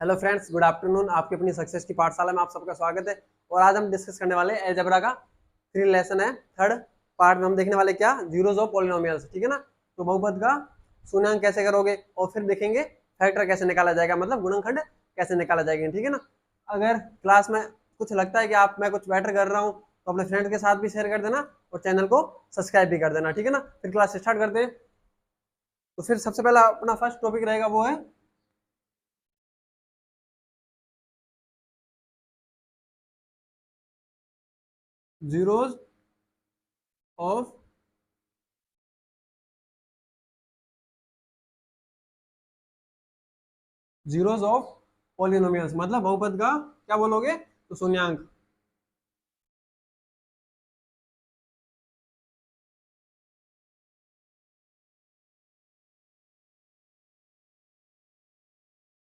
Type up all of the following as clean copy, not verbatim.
Hello friends, good afternoon. आपकी अपनी success की पाठशाला में आप सबका स्वागत है। और आज हम डिस्कस करने वाले अलजेब्रा का 3 लेसन है। थर्ड पार्ट में हम देखने वाले क्या, जीरोस ऑफ पॉलिनोमियल्स। ठीक है ना। तो बहुपद का शून्यांक कैसे करोगे और फिर देखेंगे फैक्टर कैसे निकाला जाएगा, मतलब गुणनखंड कैसे निकाला जाएगा। ठीक है ना। अगर क्लास में कुछ लगता है कि मैं कुछ बेटर कर रहा हूँ तो अपने फ्रेंड के साथ भी शेयर कर देना और चैनल को सब्सक्राइब भी कर देना। ठीक है ना। फिर क्लास स्टार्ट करते हैं। तो फिर सबसे पहला अपना फर्स्ट टॉपिक रहेगा, वो है zeros of zeros of polynomials, मतलब बहुपद का क्या बोलोगे, तो शून्यांक।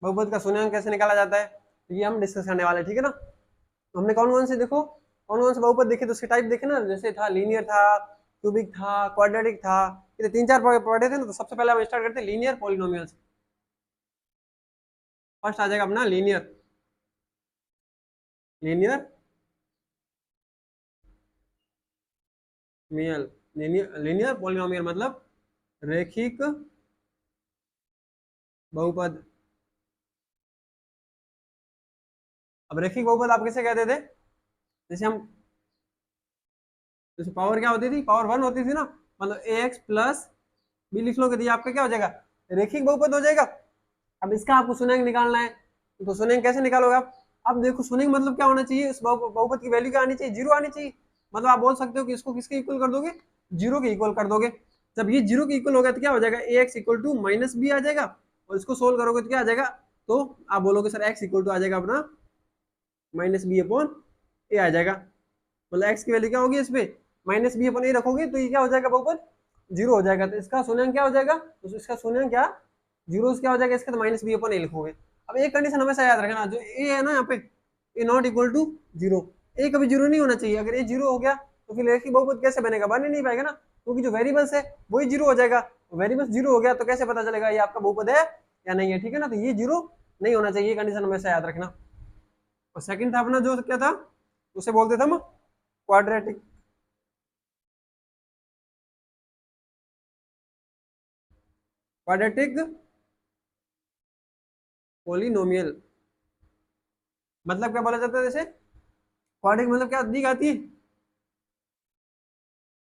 बहुपद का शून्यांक कैसे निकाला जाता है, तो ये हम डिस्कस करने वाले हैं। ठीक है ना। तो हमने कौन कौन से देखो, कौन कौन से बहुपद देखे, तो उसके टाइप देखे ना। जैसे था लीनियर, था क्यूबिक, था क्वाड्रेटिक, था। ये 3-4 पढ़े थे ना। तो सबसे पहले हम स्टार्ट करते हैं लीनियर पॉलिनोमियल्स। फर्स्ट आ जाएगा अपना लीनियर। लीनियर मियल लीनियर पॉलिनोमियल मतलब रैखिक बहुपद। अब रैखिक बहुपद आप किसे कहते थे, जैसे हम, जैसे पावर क्या होती थी, पावर 1 होती थी ना। मतलब ए एक्स प्लस बी लिख लोगे तो ये आपका क्या हो जाएगा, रैखिक बहुपद हो जाएगा। अब इसका आपको शून्यांक निकालना है, तो शून्यांक कैसे निकालोगे आप। अब देखो शून्यांक मतलब क्या होना चाहिए, इस बहुपद की वैल्यू क्या आनी चाहिए, जीरो आनी चाहिए। मतलब आप बोल सकते हो कि इसको किसके इक्वल कर दोगे, जीरो के इक्वल कर दोगे। जब ये जीरो के इक्वल होगा तो क्या हो जाएगा, A X equal to minus B आ जाएगा। और इसको सोल्व करोगे तो क्या आ जाएगा, तो आप बोलोगे सर एक्स इक्वल टू आ जाएगा अपना माइनस बी अपॉन ए आ जाएगा। मतलब एक्स की वैल्यू क्या होगी, इस पे माइनस बी अपॉन ए रखोगे तो ये क्या हो जाएगा, बहुपद जीरो हो जाएगा। तो इसका शून्यांक क्या हो जाएगा, तो इसका शून्यांक क्या, जीरो क्या हो जाएगा इसका, तो माइनस बी अपॉन ए लिखोगे। अब एक कंडीशन हमेशा याद रखना, जो ए है ना यहाँ पे, ए नॉट इक्वल टू जीरो। ए कभी जीरो नहीं होना चाहिए। अगर ए जीरो हो गया तो फिर रैखिक बहुपद कैसे बनेगा, बन ही नहीं पाएगा ना, क्योंकि जो वेरिएबल्स है वही जीरो हो जाएगा। वेरिएबल्स जीरो हो गया तो कैसे पता चलेगा ये आपका बहुपद है या नहीं है। ठीक है ना। तो ये जीरो नहीं होना चाहिए, कंडीशन हमेशा याद रखना। और सेकंड था अपना जो क्या था, उसे बोलते थे हम क्वाड्रेटिक। क्वाड्रेटिक पोलिनोमियल मतलब क्या बोला जाता है, जैसे क्वाड्रेटिक मतलब क्या, दी आती है।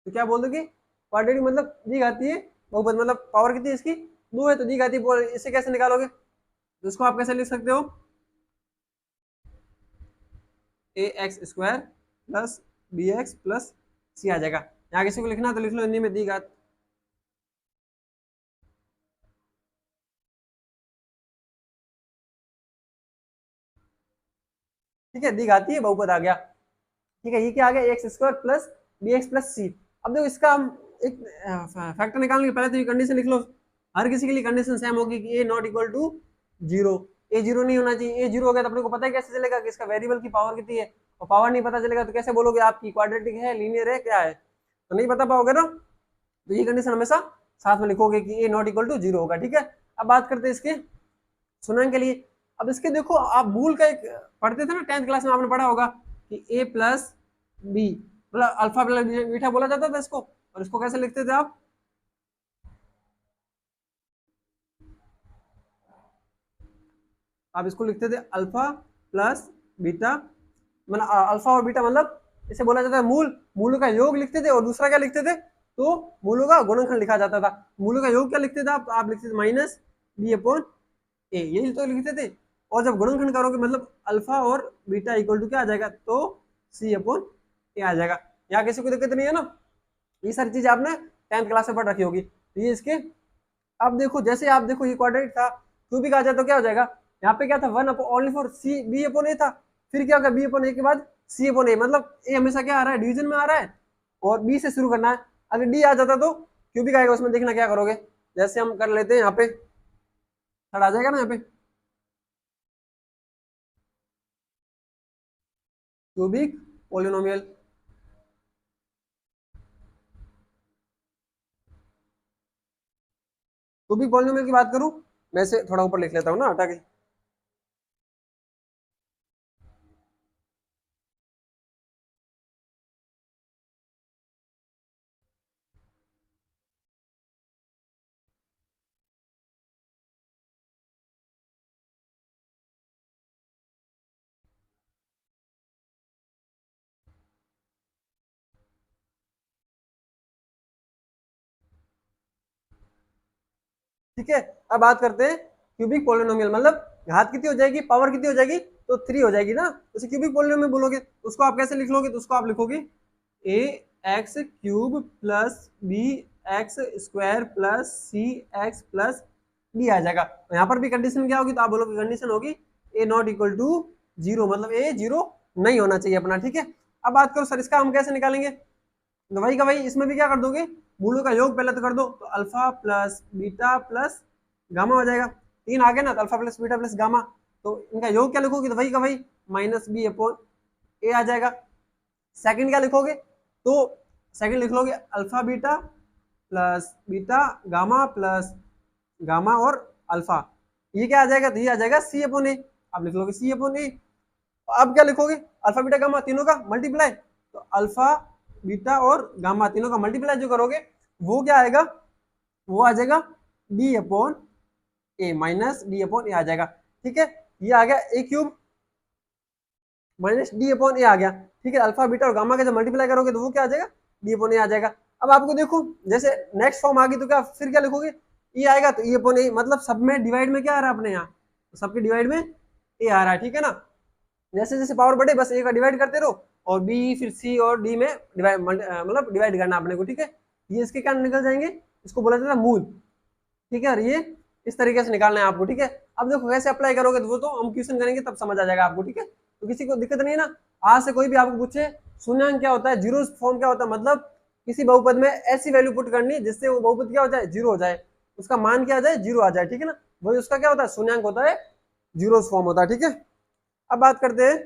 तो क्या बोल दोगे, क्वाड्रेटिक मतलब दी आती है बहुपद, मतलब पावर कितनी है इसकी, दो है तो दी आती है। इसे कैसे निकालोगे, तो इसको आप कैसे लिख सकते हो, A X square plus B X plus C आ जाएगा। यहाँ किसी को लिखना तो लिख लो हिंदी में दी घात। ठीक है, दी घाती है बहुपद आ गया। ठीक है, ये क्या आ गया, X square plus B X plus C. अब देखो इसका हम एक फैक्टर निकालने के पहले तो ये कंडीशन लिख लो। हर किसी के लिए कंडीशन सेम होगी कि A not equal to zero. A zero नहीं होना चाहिए। ए जीरो हो गया तो अपने को पता है कैसे चलेगा कि इसका वेरिएबल की पावर कितनी है। और पावर नहीं पता चलेगा तो कैसे बोलोगे आपकी क्वाड्रेटिक है, लीनियर है, क्या है, तो नहीं बता पाओगे ना। तो ये कंडीशन हमेशा साथ में लिखोगे कि A not equal to zero होगा। ठीक है। अब बात करते हैं इसके शून्यांक के लिए। अब इसके देखो, आप मूल का एक पढ़ते थे ना 10th क्लास में, आपने पढ़ा होगा कि ए प्लस बी मतलब अल्फा प्लस बीटा बोला जाता था इसको। और इसको कैसे लिखते थे आप इसको लिखते थे अल्फा प्लस बीटा। मतलब अल्फा और बीटा मतलब इसे बोला जाता है मूल। मूलों का योग लिखते थे और दूसरा क्या लिखते थे, तो मूलों का गुणनखंड लिखा जाता था। मूलों का योग क्या लिखते थे आप लिखते थे माइनस बी अपॉन ए, यही तो लिखते थे। और जब गुणनखंड करोगे मतलब अल्फा और बीटा इक्वल टू क्या आ जाएगा, तो सी अपॉन ए आ जाएगा। यहाँ किसी को दिक्कत नहीं है ना। ये सारी चीज आपने 10th क्लास में पढ़ रखी होगी। तो ये इसके, अब देखो जैसे आप देखो ये क्वाड्रेटिक था, क्यूबिक आ जाए तो क्या हो जाएगा, यहाँ पे क्या था, one upon only for C B upon A था। फिर क्या होगा, बी अपॉन ए के बाद सी अपॉन ए, मतलब ए हमेशा क्या आ रहा है, डिवीजन में आ रहा है और बी से शुरू करना है। अगर डी आ जाता तो क्यूबिक आएगा, उसमें देखना क्या करोगे। जैसे हम कर लेते हैं यहाँ पे, थर्ड आ जाएगा ना यहाँ पे, क्यूबिक पोलिनोमियल। क्यूबिक पोलिनोमियल की बात करूं, मैं इसे थोड़ा ऊपर लिख लेता हूँ ना हटा के। ठीक है। अब बात करते हैं क्यूबिक पोलिनोमियल, मतलब घात कितनी हो जाएगी, पावर कितनी हो जाएगी, तो 3 हो जाएगी ना। जैसे क्यूबिक पोलिनोमियल बोलोगे तो उसको आप कैसे लिख लोगे, तो उसको आप लिखोगे A X cube plus B X square plus C X plus D आ जाएगा। तो यहाँ पर भी कंडीशन क्या होगी, तो आप बोलोगे कंडीशन होगी ए नॉट इक्वल टू 0, मतलब ए 0 नहीं होना चाहिए अपना, ठीक है। अब बात करो सर इसका हम कैसे निकालेंगे, तो वही का वही, इसमें भी क्या कर दोगे, मूलों का योग पहले तो कर दो, तो alpha plus beta plus gamma हो जाएगा। 3 आ गए ना, तो alpha plus beta plus gamma, तो इनका योग क्या लिखोगे, तो वही का वही माइनस बी अपॉन ए आ जाएगा। सेकंड क्या लिखोगे, तो सेकंड लिख लोगे alpha beta plus beta gamma plus gamma और अल्फा, ये क्या आ जाएगा, तो ये आ जाएगा सी अपॉन ए, आप लिख लोगे सी अपॉन ए। अब क्या लिखोगे, अल्फा बीटा गामा तीनों का मल्टीप्लाई, तो अल्फा बीटा और गामा तीनों का मल्टीप्लाई जो करोगे वो क्या आएगा, वो आ जाएगा डी अपॉन ए, माइनस डी अपॉन ए आ जाएगा, ठीक है। ये आ गया ए क्यूब माइनस डी अपॉन ए आ गया, ठीक है। अल्फा बीटा और गामा का जब मल्टीप्लाई करोगे तो वो क्या आ जाएगा, डी अपॉन ए आ जाएगा। अब आपको देखो जैसे नेक्स्ट फॉर्म आ गई तो क्या फिर क्या लिखोगे, ई आएगा तो ई अपॉन ए, मतलब सब में डिवाइड में क्या आ रहा है अपने यहाँ, तो सबके डिवाइड में ए आ रहा है, ठीक है ना। जैसे जैसे पावर बढ़े बस ए का डिवाइड करते रहो, और बी फिर सी और डी में डिवाइड, मतलब डिवाइड करना अपने को, ठीक है। ये इसके क्या निकल जाएंगे, इसको बोला जाता है मूल, ठीक है। और ये इस तरीके से निकालना है आपको, ठीक है। अब देखो कैसे अप्लाई करोगे तो वो तो हम क्वेश्चन करेंगे तब समझ आ जाएगा आपको, ठीक है। तो किसी को दिक्कत नहीं है ना, आज से कोई भी आपको पूछे शून्यांक क्या होता है, जीरो फॉर्म क्या होता है, मतलब किसी बहुपद में ऐसी वैल्यू पुट करनी जिससे वो बहुपद क्या हो जाए, जीरो हो जाए, उसका मान क्या आ जाए, जीरो आ जाए, ठीक है ना। वही उसका क्या होता है, शून्यांक होता है, जीरो फॉर्म होता है, ठीक है। अब बात करते हैं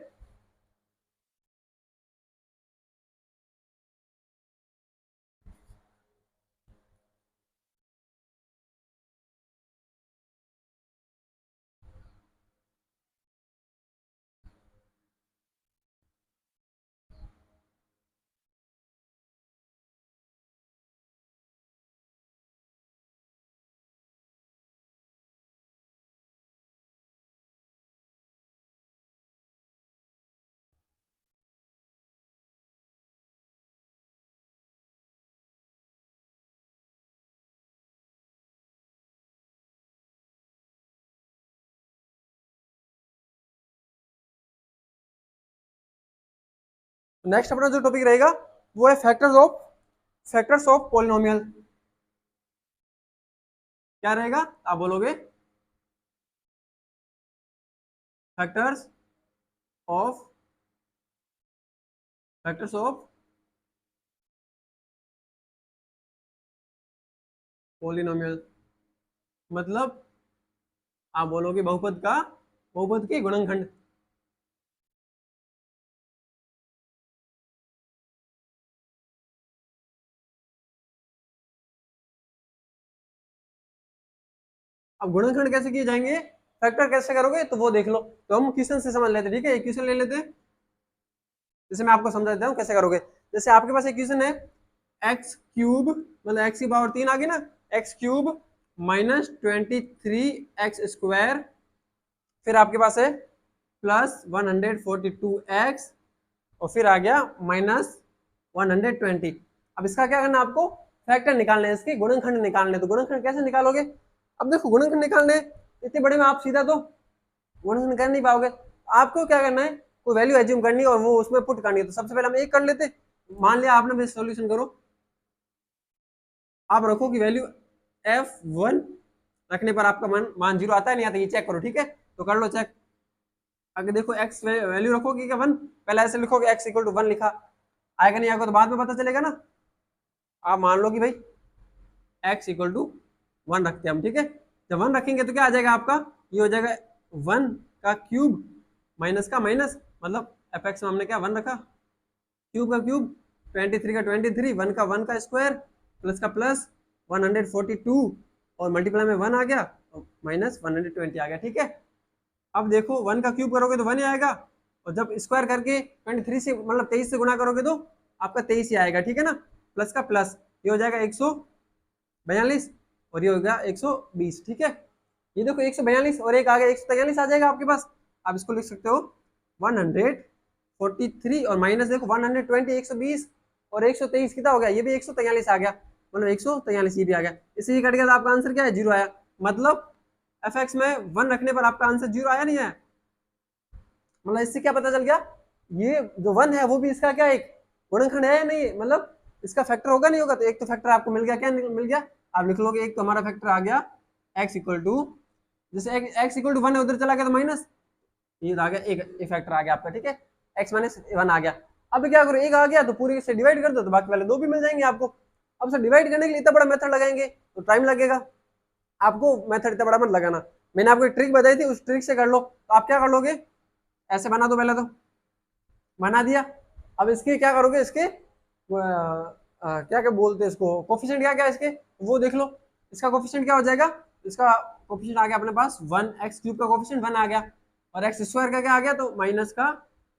नेक्स्ट अपना जो टॉपिक रहेगा वो है फैक्टर्स ऑफ पॉलिनोमियल। क्या रहेगा, आप बोलोगे फैक्टर्स ऑफ पॉलिनोमियल, मतलब आप बोलोगे बहुपद के गुणनखंड। अब गुणनखंड कैसे किए जाएंगे, फैक्टर कैसे करोगे तो वो देख लो, तो हम क्वेश्चन से समझ लेते हैं, ठीक है। एक क्वेश्चन ले लेते हैं, जैसे मैं आपको समझा देता हूँ कैसे करोगे। जैसे आपके पास एक क्वेश्चन है एक्स क्यूब, मतलब एक्स की पावर 3 आ गई ना, x cube minus 23 x square, फिर आपके पास है प्लस 142 एक्स, और फिर आ गया माइनस 120। अब इसका क्या करना है आपको, फैक्टर निकालने हैं, इसके गुणनखंड निकालने। तो गुणनखंड कैसे निकालोगे, अब देखो गुणनखंड निकालने इतने बड़े में आप सीधा तो गुणनखंड कर नहीं पाओगे, आपको क्या करना है, कोई वैल्यू एज्यूम करनी है और वो उसमें पुट करनी है। तो सबसे पहले हम एक कर लेते, मान लिया आपने, सॉल्यूशन करो, आप रखो कि वैल्यू f1 रखने पर आपका मान 0 आता है नहीं आता, ये चेक करो, ठीक है। तो कर लो चेक, आगे देखो x वैल्यू रखोगे क्या 1, पहले ऐसे लिखोगे x इक्वल टू 1 लिखा, आएगा नहीं आएगा तो बाद में पता चलेगा ना। आप मान लो कि भाई x इक्वल टू 1 रखते हैं हम, ठीक है। जब 1 रखेंगे तो क्या आ जाएगा आपका, ये हो जाएगा 1 का क्यूब माइनस का माइनस, मतलब fx में हमने क्या 1 रखा, क्यूब का क्यूब 23 का 23, 1 का 1 का स्क्वायर, प्लस का प्लस 142, और मल्टीप्लाई में 1 आ गया और माइनस 120 आ गया, ठीक है। अब देखो 1 का क्यूब करोगे तो 1 ही आएगा, और जब स्क्वायर करके 23 से मतलब 23 से गुना करोगे तो आपका 23 ही आएगा, ठीक है ना। प्लस का प्लस, ये हो जाएगा 142 और ये हो गया 120, ठीक है। ये देखो 142 और एक आ गया 143 आ जाएगा आपके पास, आप इसको लिख सकते हो 143, और माइनस देखो 120 120 और 123 कितना हो गया, ये भी 143 आ गया, मतलब 143 ये भी आ गया, इससे ये कट गया तो आपका आंसर क्या है, 0 आया। मतलब एफ एक्स में 1 रखने पर आपका आंसर 0 आया नहीं है। मतलब इससे क्या पता चल गया, ये जो 1 है वो भी इसका क्या एक गुणनखंड है या नहीं, मतलब इसका फैक्टर होगा नहीं होगा। तो एक तो फैक्टर आपको मिल गया, क्या मिल गया, आप लिख लोगे एक तो हमारा फैक्टर आ गया x इक्वल टू, जैसे x इक्वल टू 1 है उधर चला गया तो माइनस, ये आ गया एक फैक्टर आ गया आपका, ठीक है, x माइनस 1 आ गया। अब क्या करो, एक आ गया तो पूरी से डिवाइड कर दो तो बाकी वाले 2 भी मिल जाएंगे आपको। अब सर डिवाइड करने के लिए इतना बड़ा मेथड लगाएंगे तो टाइम लगेगा, आपको मेथड इतना बड़ा मत लगाना, मैंने आपको एक ट्रिक बताई थी उस ट्रिक से कर लो। तो आप क्या कर लोगे, ऐसे बना दो, पहले तो बना दिया। अब इसके क्या करोगे, इसके क्या क्या बोलते हैं इसको, कोफिशिएंट क्या क्या इसके वो देख लो। इसका कोफिशिएंट क्या हो जाएगा, इसका कोफिशिएंट आ गया अपने पास 1, एक्स क्यूब का कोफिशिएंट 1 आ गया, और एक्स स्क्वायर का क्या आ गया तो माइनस का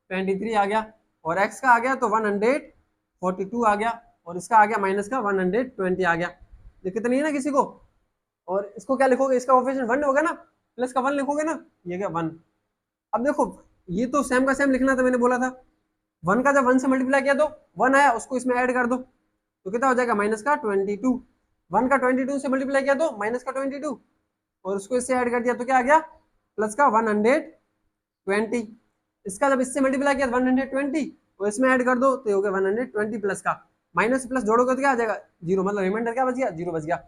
23 आ गया, और एक्स का आ गया तो 142 आ गया, और इसका आ गया माइनस का 120 आ गया। दिक्कत नहीं है ना किसी को। और इसको क्या लिखोगे, इसका कोफिशिएंट 1 होगा ना, प्लस का 1 लिखोगे ना, ये क्या 1। अब देखो ये तो सेम का सेम लिखना था, मैंने बोला था 1 का जब 1 से मल्टीप्लाई किया तो 1 आया, उसको इसमें ऐड कर दो तो कितना हो जाएगा माइनस का 22। 1 का 22 से मल्टीप्लाई किया तो माइनस का 22, और उसको इससे ऐड कर दिया तो क्या आ गया प्लस का 120। इसका जब इससे मल्टीप्लाई किया 120 तो इसमें ऐड कर दो तो हो गया 120 प्लस का, माइनस प्लस जोड़ोगे तो क्या आ जाएगा 0, मतलब रिमाइंडर क्या बच गया 0 बच गया।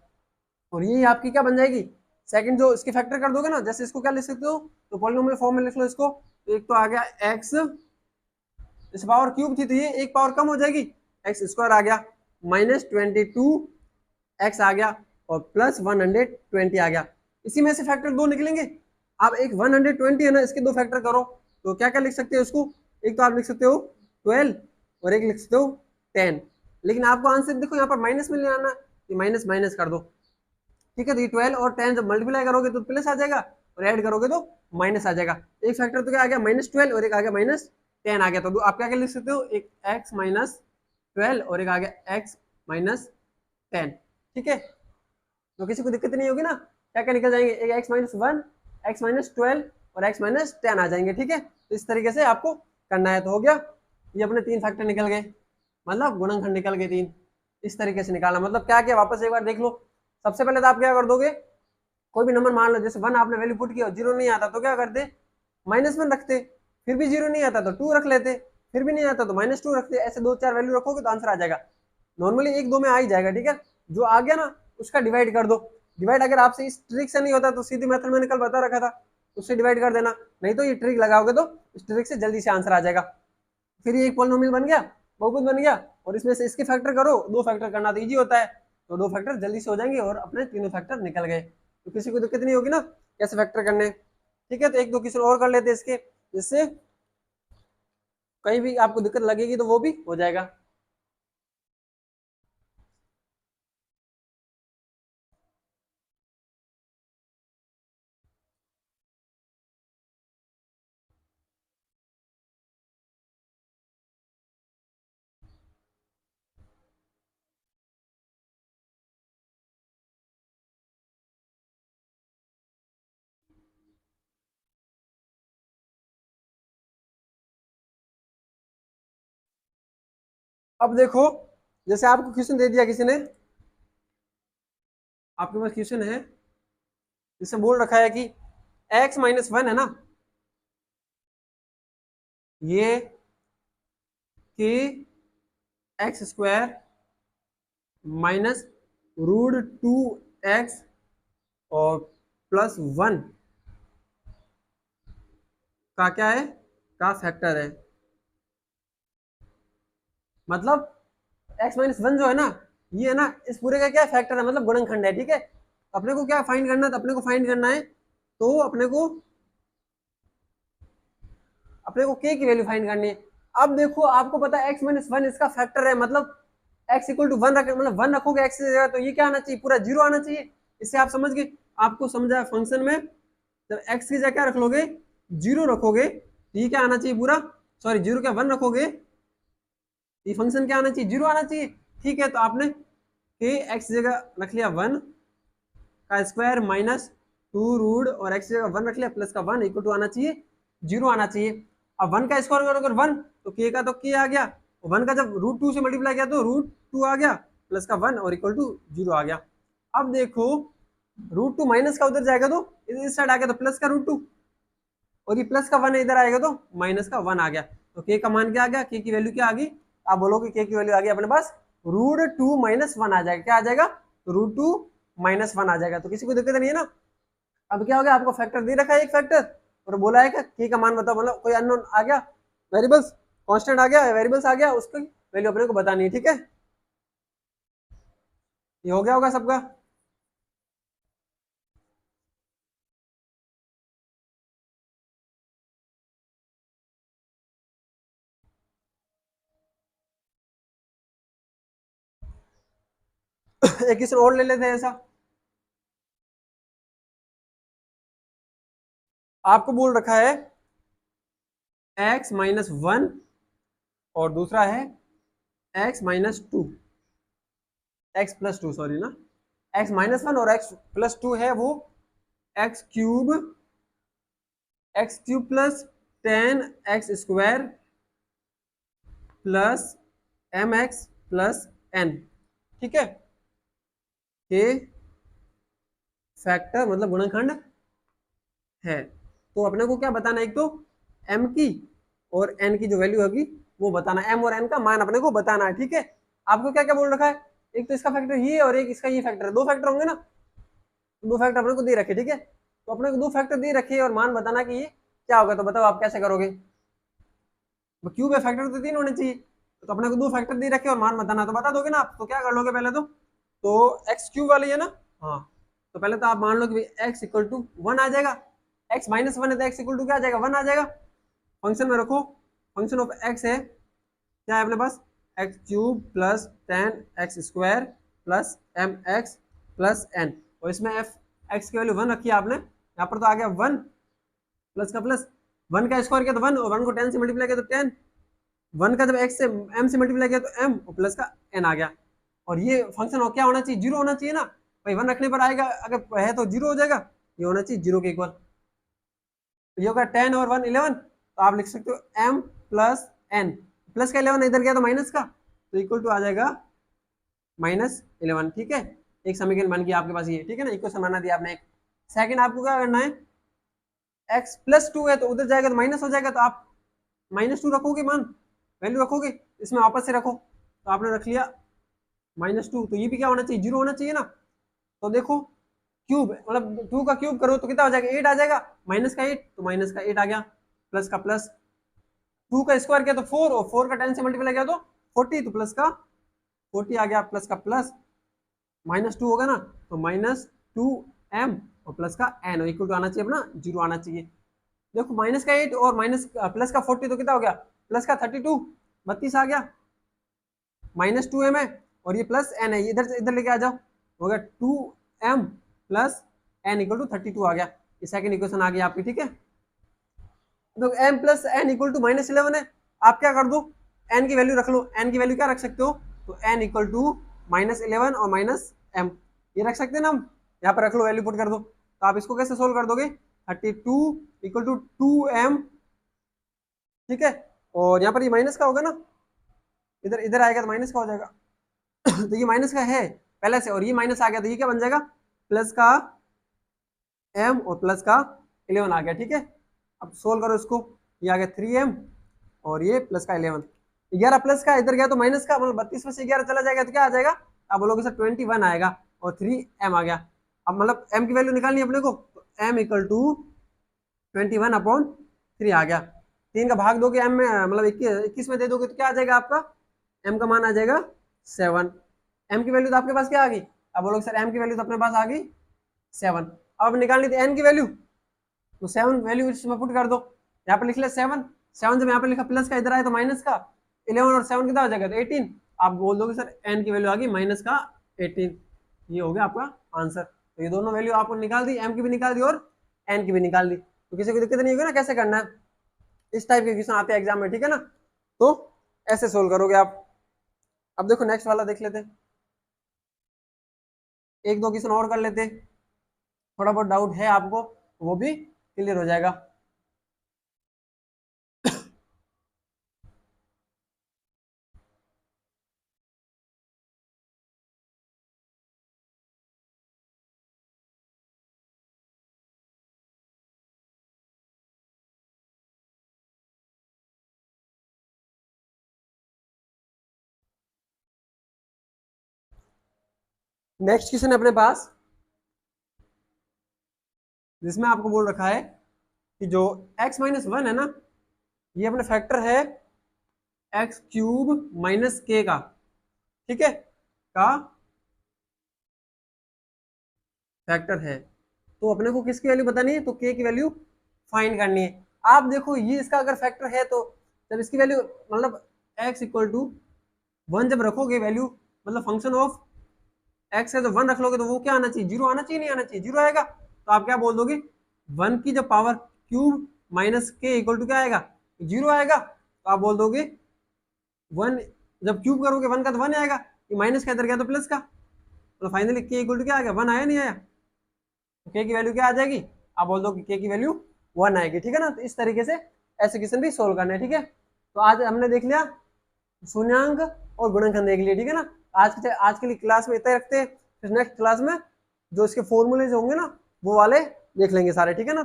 और ये आपकी क्या बन जाएगी सेकंड, जो इसके फैक्टर कर दोगे ना, जैसे इसको क्या लिख सकते हो तो पॉलिनोमियल फॉर्म में लिख लो इसको। तो एक तो आ गया एक्स, इस पावर क्यूब थी तो ये एक पावर कम हो जाएगी, एक्स स्क्वायर आ गया, -22 एक्स आ गया, और प्लस 120 आ गया। इसी में से फैक्टर 2 निकलेंगे। आप एक 120 है ना, इसके 2 फैक्टर करो तो क्या क्या लिख सकते हो इसको, एक तो आप लिख सकते हो 12 और एक लिख सकते हो 10, लेकिन आपको आंसर देखो यहाँ पर माइनस में ले आना, माइनस माइनस कर दो, ठीक है। तो ये 12 और 10 जब मल्टीप्लाई करोगे तो प्लस आ जाएगा, और ऐड करोगे तो माइनस आ जाएगा। एक फैक्टर तो क्या आ गया -12 और एक आ गया -10 आ गया। तो आप क्या क्या लिख सकते हो, एक x -12 और एक आ गया x -10, ठीक है। तो किसी को दिक्कत नहीं होगी ना, क्या क्या निकल जाएंगे, एक x-1, x-12 और x-10 आ जाएंगे, ठीक है। तो इस तरीके से आपको करना है। तो हो गया, ये अपने 3 फैक्टर निकल गए, मतलब गुणनखंड निकल गए 3। इस तरीके से निकालना, मतलब क्या क्या वापस एक बार देख लो। सबसे पहले तो आप क्या कर दोगे, कोई भी नंबर मान लो, जैसे 1 आपने वैल्यू पुट किया 0 नहीं आता तो क्या करते -1 रखते, फिर भी 0 नहीं आता तो 2 रख लेते, फिर भी नहीं आता तो -2 रखते, ऐसे 2-4 वैल्यू रखोगे तो आंसर आ जाएगा। नॉर्मली 1-2 में आ ही जाएगा, ठीक है। जो आ गया ना उसका डिवाइड कर दो। डिवाइड अगर आपसे इस ट्रिक से नहीं होता तो सीधी मेथड मैंने कल बता रखा था, उससे डिवाइड कर देना, नहीं तो ये ट्रिक लगाओगे तो इस ट्रिक से जल्दी से आंसर आ जाएगा। फिर ये एक पॉलिनोमियल बन गया, बहुपद बन गया, और इसमें से इसके फैक्टर करो, 2 फैक्टर करना तो ईजी होता है, तो 2 फैक्टर जल्दी से हो जाएंगे और अपने तीनों फैक्टर निकल गए। तो किसी को दिक्कत नहीं होगी ना कैसे फैक्टर करने, ठीक है। तो एक दो क्वेश्चन और कर लेते हैं इसके, जिससे कहीं भी आपको दिक्कत लगेगी तो वो भी हो जाएगा। अब देखो, जैसे आपको क्वेश्चन दे दिया किसी ने, आपके पास क्वेश्चन है जिससे बोल रखा है कि x-1 है ना, ये कि x² माइनस √2x और +1 का क्या है, का फैक्टर है। मतलब x-1 जो है ना, ये है ना इस पूरे का क्या फैक्टर है, मतलब गुणनखंड है, ठीक है। अपने को क्या फाइंड करना है, तो अपने को फाइंड करना है, तो अपने को k की वैल्यू फाइंड करनी है। अब देखो आपको पता है x-1 इसका फैक्टर है, मतलब x इक्वल टू 1 रख, मतलब 1 रखोगे x की जगह तो ये क्या आना चाहिए, पूरा 0 आना चाहिए। इससे आप समझ गए, आपको समझा फंक्शन में जब x की जगह क्या रख लोगे 0 रखोगे तो ये क्या आना चाहिए पूरा, सॉरी 0 क्या 1 रखोगे, ये फंक्शन क्या आना चाहिए 0 आना चाहिए, ठीक है। तो आपने के x जगह रख लिया 1 का स्क्वायर -2 और x जगह 1 रख लिया प्लस का 1 इक्वल टू आना चाहिए 0 आना चाहिए। अब 1 का स्क्वायर करो अगर 1 तो k का तो k आ गया, 1 का जब √2 से मल्टीप्लाई किया तो √2 आ गया प्लस का 1 और इक्वल टू 0 आ गया। अब देखो रूट टू माइनस का उधर जाएगा तो इस साइड आ गया तो प्लस का रूट टू, और ये प्लस का वन इधर आएगा तो माइनस का वन आ गया। तो के का मान क्या आ गया, के की वैल्यू क्या आ गई, आप बोलोगे के की वैल्यू आ गई अपने पास रूट टू माइनस वन आ जाएगा। क्या आ जाएगा, रूट टू माइनस वन आ जाएगा। तो किसी को दिक्कत नहीं है ना। अब क्या हो गया, आपको फैक्टर दे रखा है एक फैक्टर, और बोला है के का मान बताओ, मतलब कोई अननोन आ गया, वेरिएबल्स कांस्टेंट आ गया, वेरिएबल्स आ गया, उसकी वैल्यू अपने को बतानी है। ठीक है, ये हो गया होगा सबका। एक क्वेश्चन और ले लेते हैं ऐसा। आपको बोल रखा है x माइनस वन, और दूसरा है x minus two, x plus two sorry ना, x माइनस वन और x प्लस टू है वो x cube plus 10x² plus mx plus n। ठीक है, के फैक्टर मतलब गुणनखंड है। तो अपने को क्या बताना है, एक तो m की और n की जो वैल्यू होगी वो बताना, m और n का मान अपने को बताना है। ठीक है, आपको क्या क्या बोल रखा है, एक तो इसका फैक्टर ये और एक इसका ये फैक्टर है, दो फैक्टर होंगे ना, दो फैक्टर अपने को दे रखे। ठीक है, तो अपने को दो फैक्टर दे रखे और मान बताना कि ये क्या होगा। तो बताओ आप कैसे करोगे, क्यूब है, फैक्टर तो तीन होने चाहिए, तो अपने को दो फैक्टर दे रखे और मान बताना, तो बता दोगे ना आप। तो क्या कर लोगे पहले तो एक्स क्यूब वाली है ना, हाँ, तो पहले तो आप मान लो कि एक्स इक्वल टू वन आ जाएगा, एक्स माइनस वन है तो एक्स इक्वल टू क्या आ जाएगा, वन आ जाएगा। फंक्शन में रखो, फंक्शन ऑफ एक्स है क्या है अपने पास, X cube plus 10x² plus mx plus n, और इसमें एफ एक्स की वैल्यू वन रखी है आपने, यहाँ पर तो आ गया वन, प्लस का प्लस, वन का स्क्वायर किया तो वन, और वन को 10 से मल्टीप्लाई किया तो 10, वन का जब एक्स से एम से मल्टीप्लाई किया तो एम, और प्लस का एन आ गया। और ये फंक्शन क्या होना चाहिए, जीरो होना चाहिए ना भाई, वन रखने पर आएगा, अगर है तो जीरो हो जाएगा, ये होना चाहिए जीरो के इक्वल। तो ये होगा 10 और वन 11, तो आप लिख सकते हो एम प्लस एन, प्लस का 11 इधर गया तो माइनस का, तो इक्वल टू आ जाएगा -11। ठीक है, एक समीकरण बन गया आपके पास ये। ठीक है ना, इक्वेशन बना दिया आपने एक। सेकंड आपको क्या करना है, x प्लस टू है तो उधर जाएगा तो माइनस हो जाएगा, तो आप -2 रखोगे मान, वैल्यू रखोगे, इसमें वापस से रखो, तो आपने रख लिया -2, तो ये भी क्या होना चाहिए, जीरो होना चाहिए ना। तो देखो क्यूब मतलब टू का क्यूब करो तो कितना हो जाएगा, 8 आ जाएगा, माइनस का 8 तो माइनस का 8 आ गया, प्लस का प्लस, टू का स्क्वायर किया तो 4, और 4 का 10 से मल्टीप्लाई किया तो 40, तो प्लस का 40 आ गया, प्लस का प्लस, -2 होगा ना, तो -2m और प्लस का n, इक्वल टू आना चाहिए अपना जीरो आना चाहिए। देखो माइनस का 8 और माइनस प्लस का 40 तो कितना हो गया, प्लस का 32 32 आ गया, -2m है, और ये प्लस n है, इधर से इधर लेके आ जाओ, हो गया 2m plus n equal to 32 आ गया। ये सेकंड इक्वेशन आ गई आपकी। ठीक है, तो m plus n equal to -11 है, आप क्या कर दो, n की वैल्यू रख लो, n की वैल्यू क्या रख सकते हो, तो n इक्वल टू -11 और -m, ये रख सकते हैं ना हम, यहाँ पर रख लो, वैल्यू पुट कर दो। तो आप इसको कैसे सोल्व कर दोगे, 32 इक्वल टू 2m, ठीक है, और यहाँ पर ये माइनस का होगा ना, इधर इधर आएगा तो माइनस का हो जाएगा। तो ये माइनस का है पहले से, और ये माइनस आ गया, तो ये क्या बन जाएगा, प्लस का m और प्लस का 11 आ गया। ठीक है, अब सोल्व करो इसको, ये आ गया 3m और ये प्लस का 11, 11 प्लस का इधर गया तो माइनस का, मतलब 32 में से 11 चला जाएगा तो क्या आ जाएगा, आप बोलोगे सर 21 आएगा, और 3m आ गया। अब मतलब m की वैल्यू निकालनी है अपने को, तो m इक्वल टू 21/3 आ गया, 3 का भाग दोगे m में, मतलब 21 में दे दोगे तो क्या आ जाएगा आपका, m का मान आ जाएगा 7। m की वैल्यू तो आपके पास क्या आ गई, अब बोलोगे सर m की वैल्यू तो अपने पास आ गई 7। अब निकालनी थी n की वैल्यू, तो 7 वैल्यू इसमें पुट कर दो, यहाँ पर लिख लिया 7, 7 जब यहाँ पर लिखा प्लस का, इधर आया तो माइनस का, 11 और 7 कितना हो जाएगा, तो 18। आप बोल दोगे सर n की वैल्यू आ गई -18, ये हो गया आपका आंसर। तो ये दोनों वैल्यू आपको निकाल दी, m की भी निकाल दी और n की भी निकाल दी, तो किसी को दिक्कत नहीं होगी ना कैसे करना है। इस टाइप के क्वेश्चन आते हैं एग्जाम में, ठीक है ना, तो ऐसे सोल्व करोगे आप। अब देखो नेक्स्ट वाला देख लेते हैं, एक दो क्वेश्चन और कर लेते हैं, थोड़ा बहुत डाउट है आपको वो भी क्लियर हो जाएगा। नेक्स्ट क्वेश्चन है अपने पास, जिसमें आपको बोल रखा है कि जो x माइनस वन है ना, ये अपने फैक्टर है एक्स क्यूब माइनस के का, ठीक है, का फैक्टर है। तो अपने को किसकी वैल्यू बतानी है, तो के की वैल्यू फाइंड करनी है। आप देखो ये इसका अगर फैक्टर है तो जब इसकी वैल्यू मतलब x इक्वल टू वन जब रखोगे वैल्यू, मतलब फंक्शन ऑफ x है तो वन रख लोगे तो वो क्या आना चाहिए, जीरो आना चाहिए, नहीं आना चाहिए, जीरो आएगा। तो आप क्या बोल दोगे, वन की जब पावर क्यूब माइनस के इक्वल टू क्या आएगा, जीरो आएगा। तो आप बोल दोगे वन जब क्यूब करोगे वन का तो वन आएगा, ये माइनस का इधर गया तो प्लस का, तो फाइनली के इक्वल टू क्या आएगा, वन आया नहीं आया, तो के की वैल्यू क्या आ जाएगी, आप बोल दो कि के की वैल्यू वन आएगी, ठीक है ना। तो इस तरीके से ऐसे क्वेश्चन भी सोल्व करने हैं, ठीक है। तो आज हमने देख लिया शून्यांक और गुणनखंड देख लिया, ठीक है ना। आज के लिए क्लास में इतना ही रखते हैं, फिर नेक्स्ट क्लास में जो इसके फॉर्मूले होंगे ना वो वाले देख लेंगे सारे, ठीक है ना।